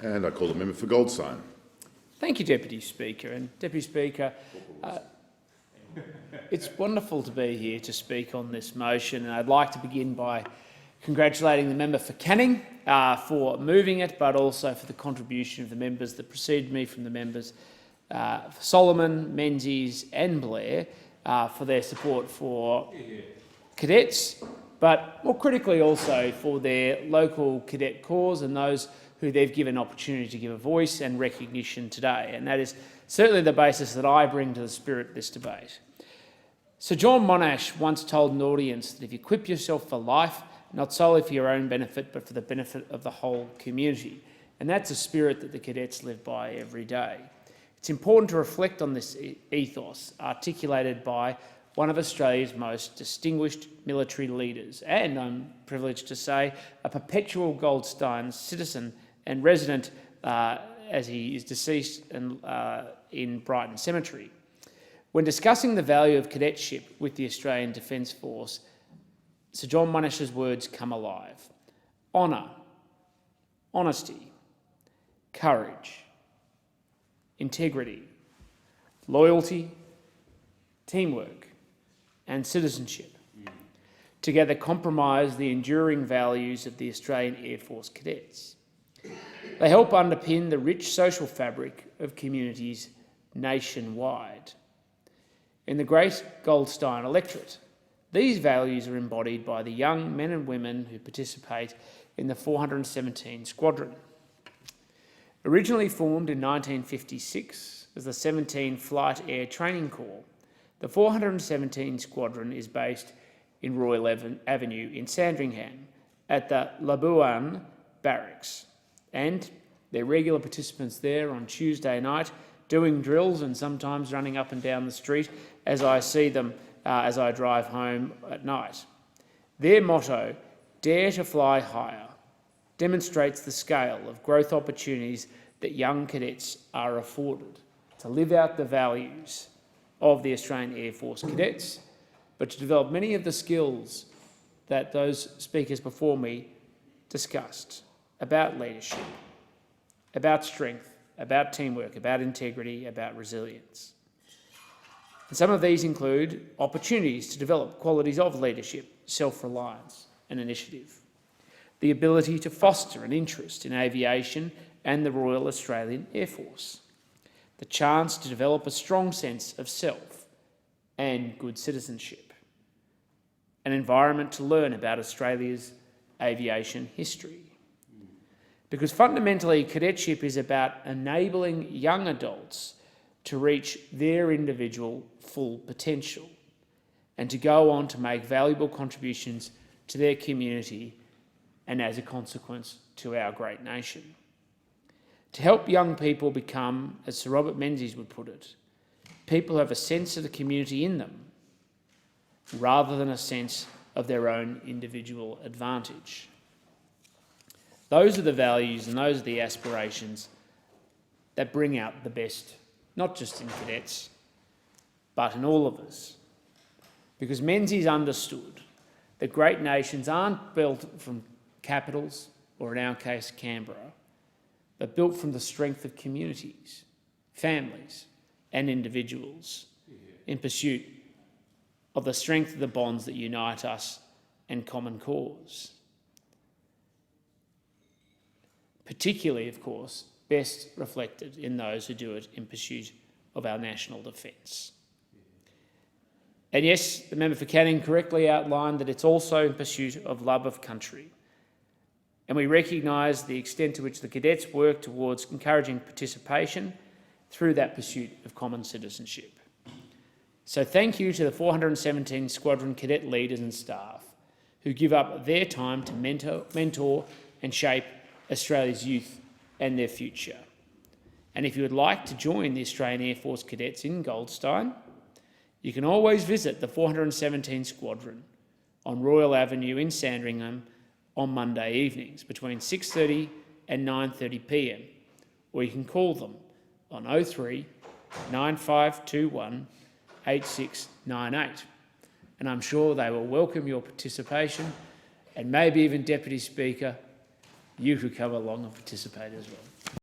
And I call the member for Goldstein. Thank you, Deputy Speaker. And Deputy Speaker, it's wonderful to be here to speak on this motion, and I'd like to begin by congratulating the member for Canning for moving it, but also for the contribution of the members that preceded me from the members Solomon, Menzies and Blair for their support for cadets, but more critically also for their local cadet corps and those who they've given opportunity to give a voice and recognition today. And that is certainly the basis that I bring to the spirit of this debate. Sir John Monash once told an audience that if you equip yourself for life, not solely for your own benefit, but for the benefit of the whole community. And that's a spirit that the cadets live by every day. It's important to reflect on this ethos articulated by one of Australia's most distinguished military leaders, and I'm privileged to say, a perpetual Goldstein citizen and resident as he is deceased in Brighton Cemetery. When discussing the value of cadetship with the Australian Defence Force, Sir John Monash's words come alive. Honour, honesty, courage, integrity, loyalty, teamwork and citizenship together comprise the enduring values of the Australian Air Force Cadets. They help underpin the rich social fabric of communities nationwide. In the great Goldstein electorate, these values are embodied by the young men and women who participate in the 417 Squadron. Originally formed in 1956 as the 17 Flight Air Training Corps, the 417 Squadron is based in Royal Avenue in Sandringham at the Labuan Barracks, and they're regular participants there on Tuesday night doing drills and sometimes running up and down the street as I see them as I drive home at night. Their motto, "Dare to fly higher," demonstrates the scale of growth opportunities that young cadets are afforded to live out the values of the Australian Air Force Cadets, but to develop many of the skills that those speakers before me discussed about leadership, about strength, about teamwork, about integrity, about resilience. And some of these include opportunities to develop qualities of leadership, self-reliance and initiative, the ability to foster an interest in aviation and the Royal Australian Air Force, the chance to develop a strong sense of self and good citizenship, an environment to learn about Australia's aviation history. Because fundamentally, cadetship is about enabling young adults to reach their individual full potential and to go on to make valuable contributions to their community and, as a consequence, to our great nation. To help young people become, as Sir Robert Menzies would put it, people who have a sense of the community in them rather than a sense of their own individual advantage. Those are the values and those are the aspirations that bring out the best, not just in cadets, but in all of us. Because Menzies understood that great nations aren't built from capitals, or in our case, Canberra, but built from the strength of communities, families and individuals in pursuit of the strength of the bonds that unite us and common cause. Particularly, of course, best reflected in those who do it in pursuit of our national defence. And yes, the member for Canning correctly outlined that it's also in pursuit of love of country. And we recognise the extent to which the cadets work towards encouraging participation through that pursuit of common citizenship. So thank you to the 417 Squadron cadet leaders and staff who give up their time to mentor and shape Australia's youth and their future. And if you would like to join the Australian Air Force Cadets in Goldstein, you can always visit the 417 Squadron on Royal Avenue in Sandringham on Monday evenings between 6:30 and 9:30 p.m, or you can call them on 03 9521 8698. And I'm sure they will welcome your participation, and maybe even, Deputy Speaker, you could come along and participate as well.